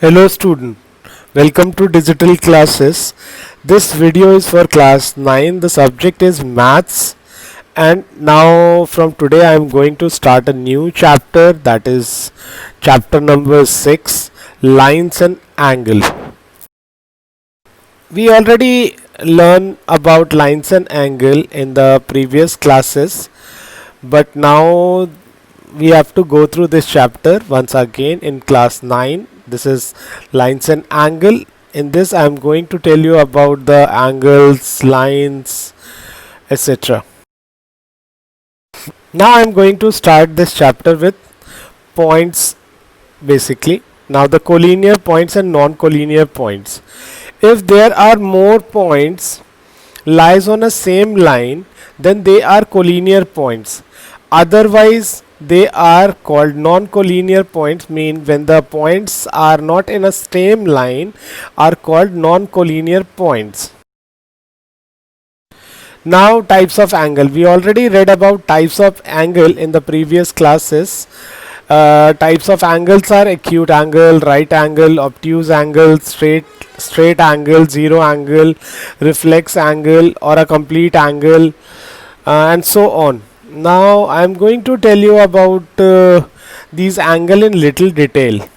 Hello student, welcome to digital classes. This video is for class 9. The subject is maths, and now from today I am going to start a new chapter, that is chapter number 6, lines and angle. We already learned about lines and angle in the previous classes, but now we have to go through this chapter once again in class 9. This is lines and angle. In this I am going to tell you about the angles, lines, etc. Now I am going to start this chapter with points basically. Now the collinear points and non-collinear points. If there are more points lies on a same line, then they are collinear points. Otherwise they are called non-collinear points, mean when the points are not in a same line are called non-collinear points. Now types of angle. We already read about types of angle in the previous classes. Types of angles are acute angle, right angle, obtuse angle, straight angle, zero angle, reflex angle or a complete angle, and so on. Now I am going to tell you about these angle in little detail.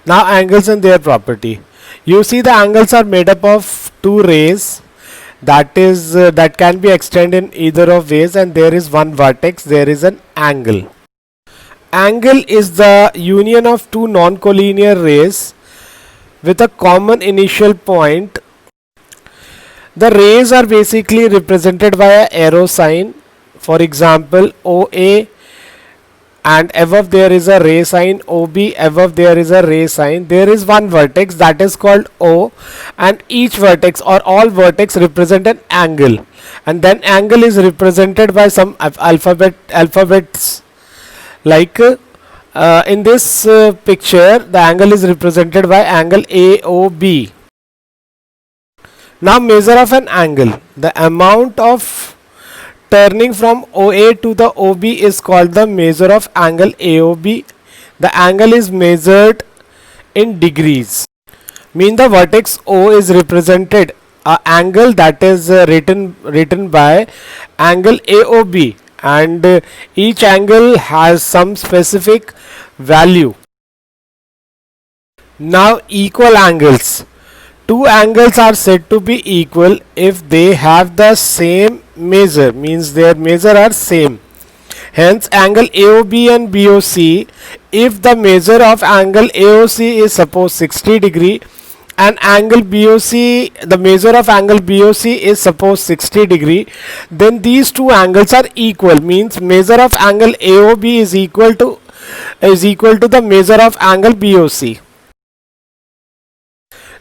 Now angles and their property. You see the angles are made up of two rays, that is that can be extended in either of ways, and there is one vertex, there is an angle. Angle is the union of two non-collinear rays with a common initial point. The rays are basically represented by an arrow sign. For example, OA, and above there is a ray sign, OB, above there is a ray sign. There is one vertex that is called O, and each vertex or all vertex represent an angle, and then angle is represented by some alphabets like in this picture the angle is represented by angle AOB. Now measure of an angle. The amount of turning from OA to the OB is called the measure of angle AOB. The angle is measured in degrees. Mean the vertex O is represented a angle that is written by angle AOB, and each angle has some specific value. Now equal angles. Two angles are said to be equal if they have the same measure, means their measure are same. Hence angle AOB and BOC, if the measure of angle AOC is suppose 60 degree and angle BOC, the measure of angle BOC is suppose 60 degree, then these two angles are equal, means measure of angle AOB is equal to the measure of angle BOC.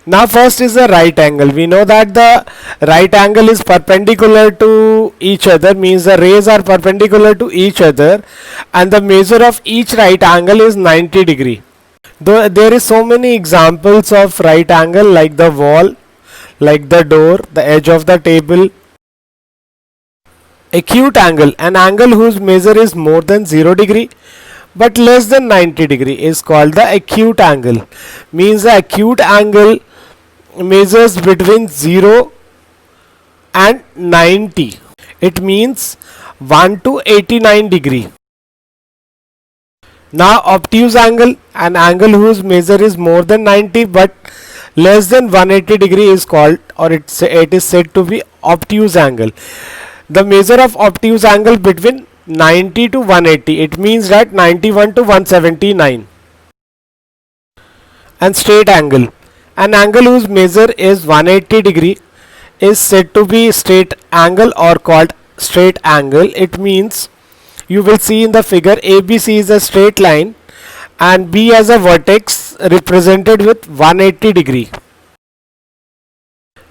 Now first is the right angle. We know that the right angle is perpendicular to each other, means the rays are perpendicular to each other, and the measure of each right angle is 90 degree. Though there is so many examples of right angle, like the wall, like the door, the edge of the table. Acute angle, an angle whose measure is more than 0 degree but less than 90 degree is called the acute angle. Means the acute angle measures between 0 and 90. It means 1 to 89 degree. Now obtuse angle, an angle whose measure is more than 90 but less than 180 degree is called, or it is said to be obtuse angle. The measure of obtuse angle between 90 to 180, it means that 91 to 179. And straight angle, an angle whose measure is 180 degree is said to be straight angle or called straight angle. It means you will see in the figure ABC is a straight line and B as a vertex represented with 180 degree.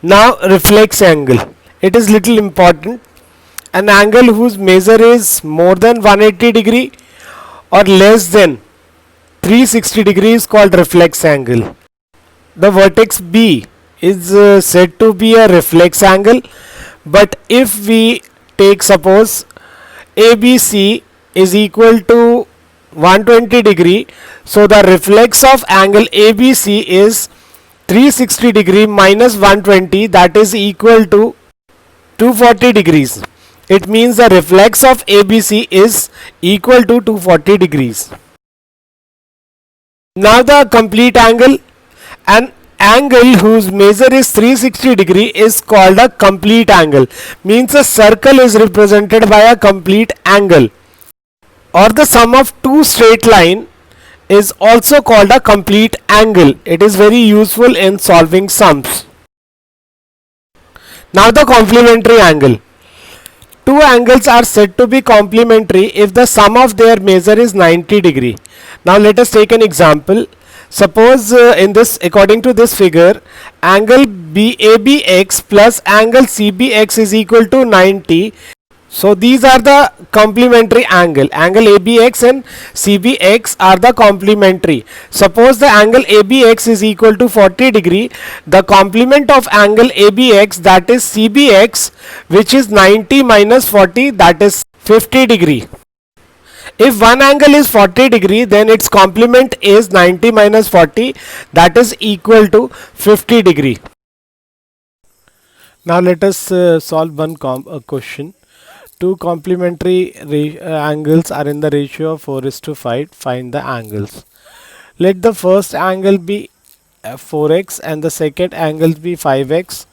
Now reflex angle, it is little important. An angle whose measure is more than 180 degree or less than 360 degree is called reflex angle. The vertex B is said to be a reflex angle, but if we take suppose ABC is equal to 120 degree. So the reflex of angle ABC is 360 degree minus 120, that is equal to 240 degrees. It means the reflex of ABC is equal to 240 degrees. Now the complete angle. An angle whose measure is 360 degree is called a complete angle. Means a circle is represented by a complete angle, or the sum of two straight line is also called a complete angle. It is very useful in solving sums. Now the complementary angle. Two angles are said to be complementary if the sum of their measure is 90 degree. Now let us take an example. Suppose in this, according to this figure, angle BABX plus angle CBX is equal to 90. So these are the complementary angle. Angle ABX and CBX are the complementary. Suppose the angle ABX is equal to 40 degree. The complement of angle ABX, that is CBX, which is 90 minus 40, that is 50 degree. If one angle is 40 degree, then its complement is 90 minus 40, that is equal to 50 degree. Now let us solve one question. Two complementary angles are in the ratio of 4:5. Find the angles. Let the first angle be 4x and the second angle be 5x.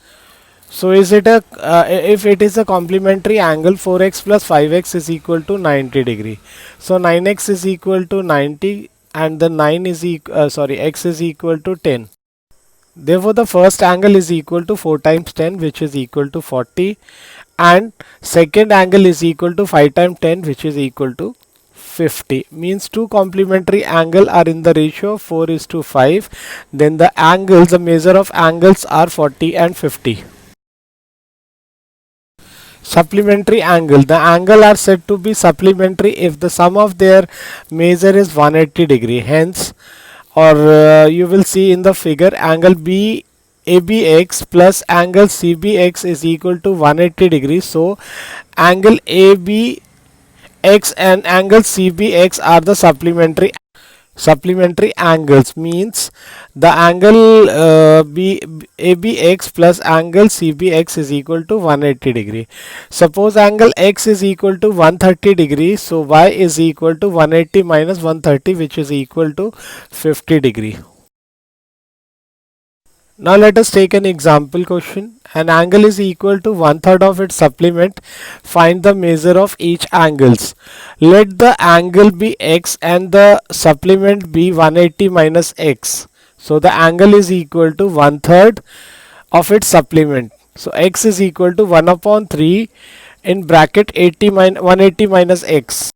So is it a if it is a complementary angle, 4x plus 5x is equal to 90 degree. So 9x is equal to 90 and the 9 is x is equal to 10. Therefore the first angle is equal to 4 times 10, which is equal to 40, and second angle is equal to 5 times 10, which is equal to 50. Means two complementary angle are in the ratio of 4:5. Then the angles, the measure of angles are 40 and 50. Supplementary angle. The angle are said to be supplementary if the sum of their measure is 180 degree. Hence, or you will see in the figure, angle BABX plus angle CBX is equal to 180 degrees. So angle ABX and angle CBX are the supplementary angles. Means the angle ABX plus angle CBX is equal to 180 degree. Suppose angle X is equal to 130 degree, so Y is equal to 180 minus 130, which is equal to 50 degree. Now let us take an example question. An angle is equal to 1/3 of its supplement. Find the measure of each angles. Let the angle be x and the supplement be 180 minus x. So the angle is equal to 1/3 of its supplement. So x is equal to 1 upon 3 in bracket 180 minus x.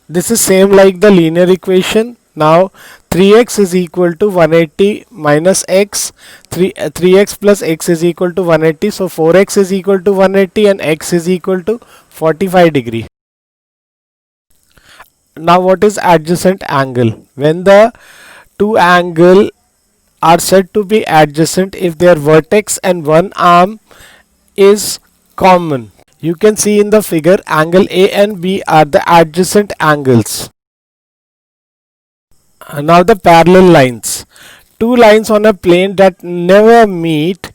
This is same like the linear equation. Now 3x is equal to 180 minus x. 3x plus x is equal to 180. So 4x is equal to 180 and x is equal to 45 degree. Now what is adjacent angle? When the two angles are said to be adjacent if their vertex and one arm is common. You can see in the figure, angle A and B are the adjacent angles. Now the parallel lines. Two lines on a plane that never meet,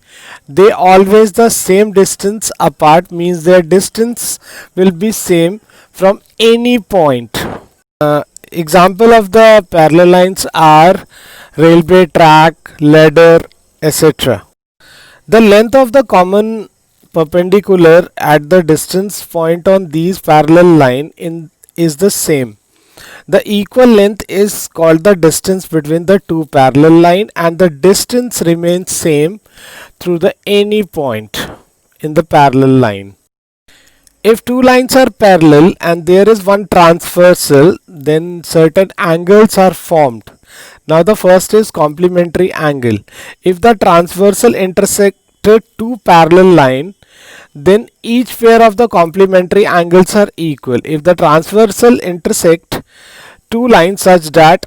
they always the same distance apart, means their distance will be same from any point. Example of the parallel lines are railway track, ladder, etc. The length of the common perpendicular at the distance point on these parallel line is the same. The equal length is called the distance between the two parallel line, and the distance remains same through the any point in the parallel line. If two lines are parallel and there is one transversal, then certain angles are formed. Now the first is complementary angle. If the transversal intersected two parallel line, then each pair of the complementary angles are equal. If the transversal intersect two lines such that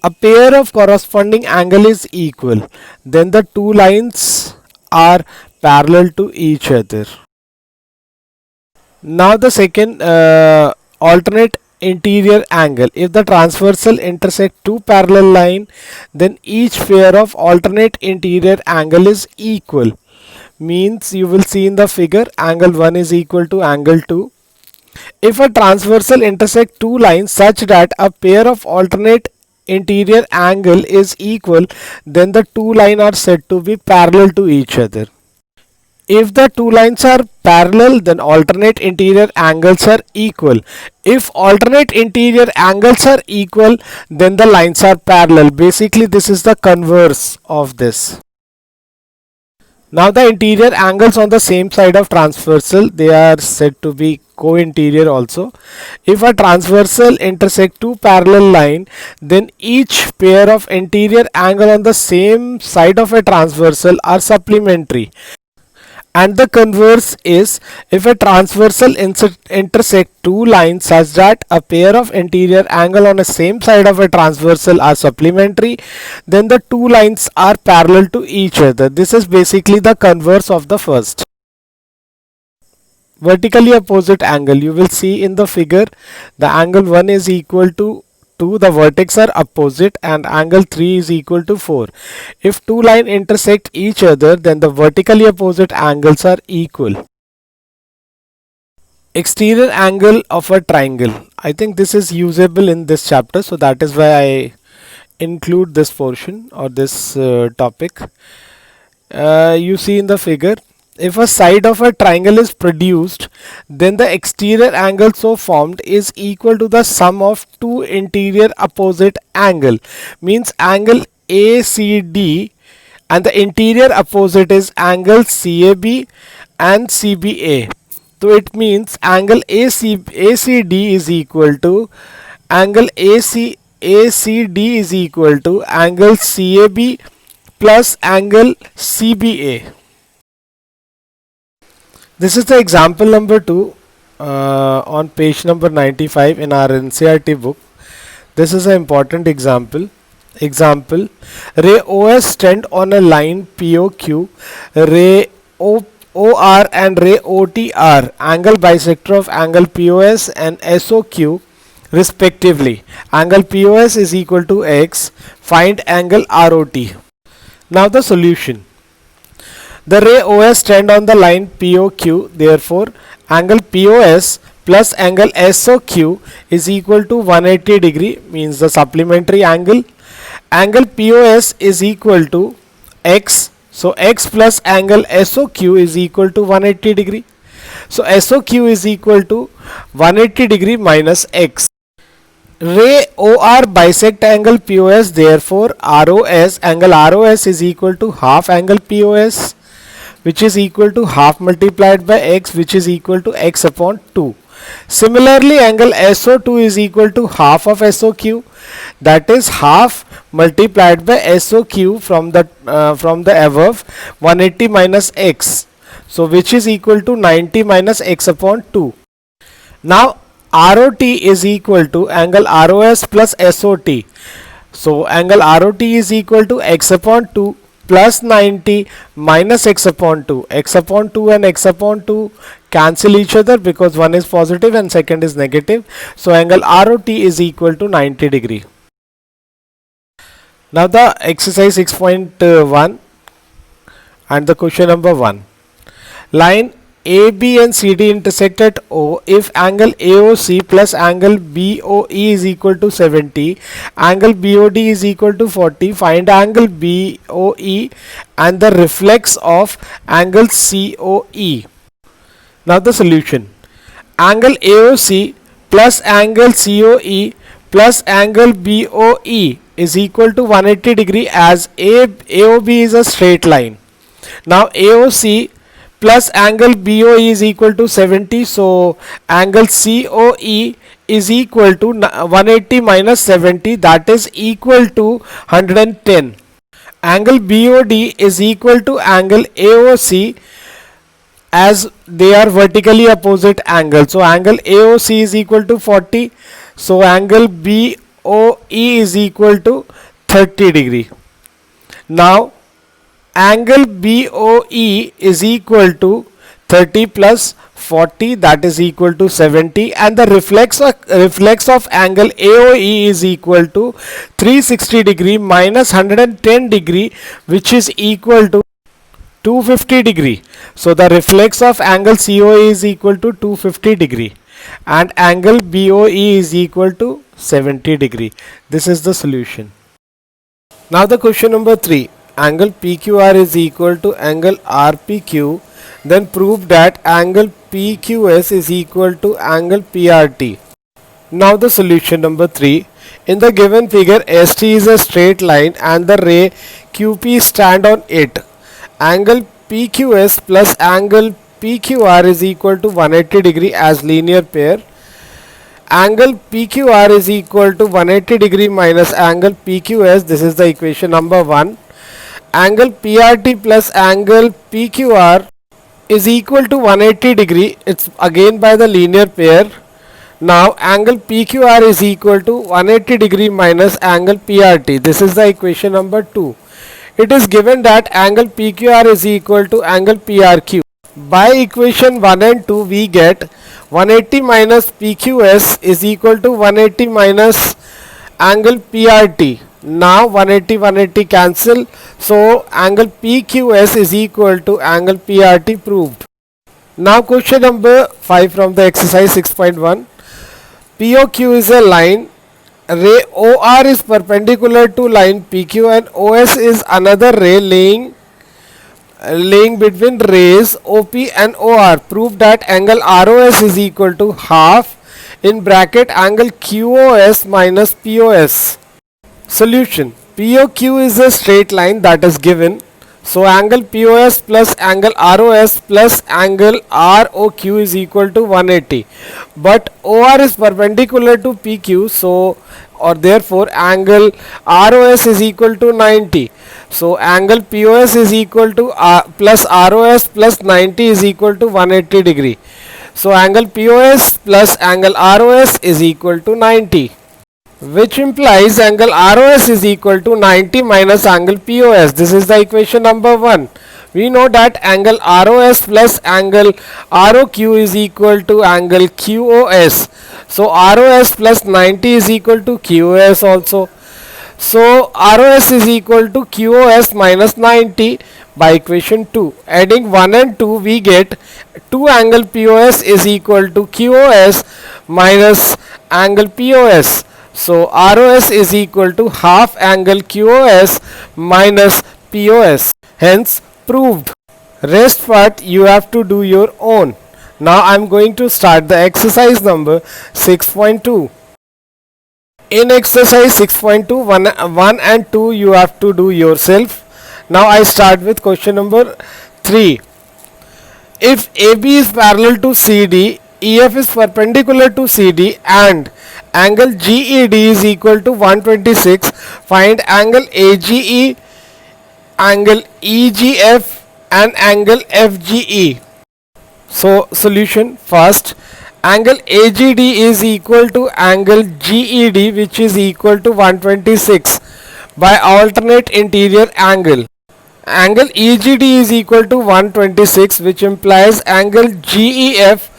a pair of corresponding angle is equal, then the two lines are parallel to each other. Now the second alternate interior angle. If the transversal intersect two parallel line, then each pair of alternate interior angle is equal. Means you will see in the figure angle 1 is equal to angle 2. If a transversal intersect two lines such that a pair of alternate interior angle is equal, then the two lines are said to be parallel to each other. If the two lines are parallel, then alternate interior angles are equal. If alternate interior angles are equal, then the lines are parallel. Basically, this is the converse of this. Now the interior angles on the same side of transversal, they are said to be co-interior also. If a transversal intersect two parallel line, then each pair of interior angle on the same side of a transversal are supplementary. And the converse is, if a transversal intersect two lines such that a pair of interior angle on the same side of a transversal are supplementary, then the two lines are parallel to each other. This is basically the converse of the first. Vertically opposite angle, you will see in the figure the angle 1 is equal to 2, the vertex are opposite, and angle 3 is equal to 4. If two lines intersect each other, then the vertically opposite angles are equal. Exterior angle of a triangle. I think this is usable in this chapter, so that is why I include this portion or this topic. You see in the figure, if a side of a triangle is produced, then the exterior angle so formed is equal to the sum of two interior opposite angle. Means angle ACD, and the interior opposite is angle CAB and CBA. So it means angle ACD is equal to angle ACD is equal to angle CAB plus angle CBA. This is the example number 2 on page number 95 in our NCERT book. This is an important example. Example, ray OS stand on a line POQ, ray OR and ray OTR, angle bisector of angle POS and SOQ respectively. Angle POS is equal to X. Find angle ROT. Now the solution. The ray OS stand on the line POQ, therefore angle POS plus angle SOQ is equal to 180 degree, means the supplementary angle. Angle POS is equal to X, so X plus angle SOQ is equal to 180 degree. So SOQ is equal to 180 degree minus X. Ray OR bisect angle POS, therefore ROS, angle ROS is equal to half angle POS, which is equal to half multiplied by X, which is equal to X upon 2. Similarly, angle SO2 is equal to half of SOQ, that is half multiplied by SOQ from the above, 180 minus X, so which is equal to 90 minus X upon 2. Now ROT is equal to angle ROS plus SOT. So angle ROT is equal to X upon 2 plus 90 minus X upon 2. X upon 2 and X upon 2 cancel each other because one is positive and second is negative. So angle ROT is equal to 90 degree. Now the exercise 6.1 and the question number 1. Line AB and CD intersect at O if angle AOC plus angle BOE is equal to 70, angle BOD is equal to 40, find angle BOE and the reflex of angle COE. Now the solution. Angle AOC plus angle COE plus angle BOE is equal to 180 degree as AOB is a straight line. Now AOC plus angle BOE is equal to 70, so angle COE is equal to 180 minus 70, that is equal to 110. Angle BOD is equal to angle AOC as they are vertically opposite angles. So angle AOC is equal to 40, so angle BOE is equal to 30 degree. Now angle BOE is equal to 30 plus 40, that is equal to 70, and the reflex of angle AOE is equal to 360 degree minus 110 degree, which is equal to 250 degree. So the reflex of angle COE is equal to 250 degree and angle BOE is equal to 70 degree. This is the solution. Now the question number 3. Angle PQR is equal to angle RPQ. Then prove that angle PQS is equal to angle PRT. Now the solution number 3. In the given figure, ST is a straight line and the ray QP stand on it. Angle PQS plus angle PQR is equal to 180 degree as linear pair. Angle PQR is equal to 180 degree minus angle PQS. This is the equation number 1. Angle PRT plus angle PQR is equal to 180 degree. It's again by the linear pair. Now angle PQR is equal to 180 degree minus angle PRT. This is the equation number 2. It is given that angle PQR is equal to angle PRQ. By equation 1 and 2 we get 180 minus PQS is equal to 180 minus angle PRT. Now 180 cancel, so angle PQS is equal to angle PRT proved. Now question number 5 from the exercise 6.1. POQ is a line, ray OR is perpendicular to line PQ and OS is another ray laying between rays OP and OR. Prove that angle ROS is equal to half in bracket angle QOS minus POS. Solution. POQ is a straight line that is given. So angle POS plus angle ROS plus angle ROQ is equal to 180. But OR is perpendicular to PQ, so or therefore angle ROS is equal to 90. So angle POS is equal to plus ROS plus 90 is equal to 180 degree. So angle POS plus angle ROS is equal to 90, which implies angle ROS is equal to 90 minus angle POS. This is the equation number 1. We know that angle ROS plus angle ROQ is equal to angle QOS. So ROS plus 90 is equal to QOS also. So ROS is equal to QOS minus 90 by equation 2. Adding 1 and 2 we get 2 angle POS is equal to QOS minus angle POS. So ROS is equal to half angle QOS minus POS. Hence proved. Rest part you have to do your own. Now I am going to start the exercise number 6.2. In exercise 6.2, 1 and 2 you have to do yourself. Now I start with question number 3. If AB is parallel to CD, EF is perpendicular to CD and angle GED is equal to 126, find angle AGE, angle EGF and angle FGE. So solution. First, angle AGD is equal to angle GED, which is equal to 126 by alternate interior angle. Angle EGD is equal to 126, which implies angle GEF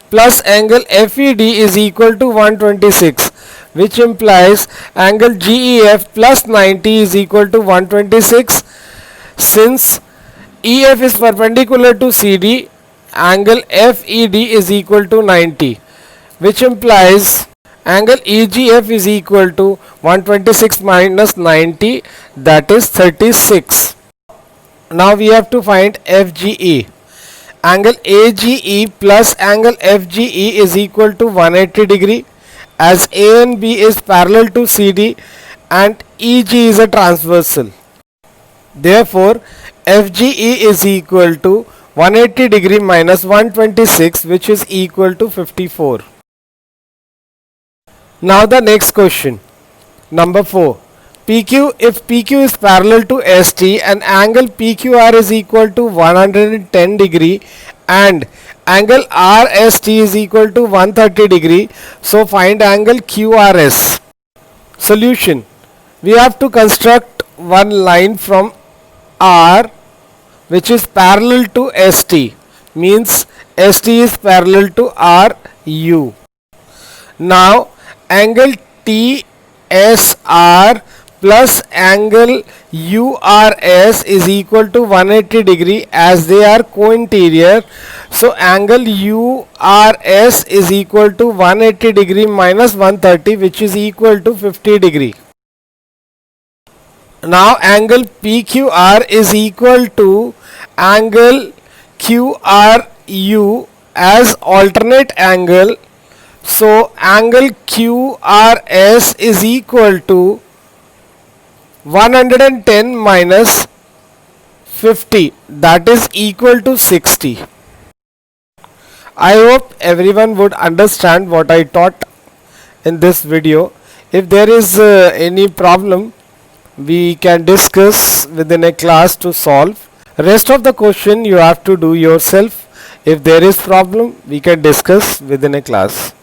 plus angle FED is equal to 126, which implies angle GEF plus 90 is equal to 126. Since EF is perpendicular to CD, angle FED is equal to 90, which implies angle EGF is equal to 126 minus 90, that is 36. Now we have to find FGE. Angle AGE plus angle FGE is equal to 180 degree as A and B is parallel to CD and EG is a transversal. Therefore FGE is equal to 180 degree minus 126, which is equal to 54. Now the next question, number 4. PQ, if PQ is parallel to ST and angle PQR is equal to 110 degree and angle RST is equal to 130 degree, so find angle QRS. Solution. We have to construct one line from R which is parallel to ST. means ST is parallel to RU. Now angle TSR plus angle URS is equal to 180 degree as they are co-interior. So angle URS is equal to 180 degree minus 130, which is equal to 50 degree. Now angle PQR is equal to angle QRU as alternate angle. So angle QRS is equal to 110 minus 50, that is equal to 60. I hope everyone would understand what I taught in this video. If there is any problem, we can discuss within a class to solve. Rest of the question you have to do yourself. If there is problem, we can discuss within a class.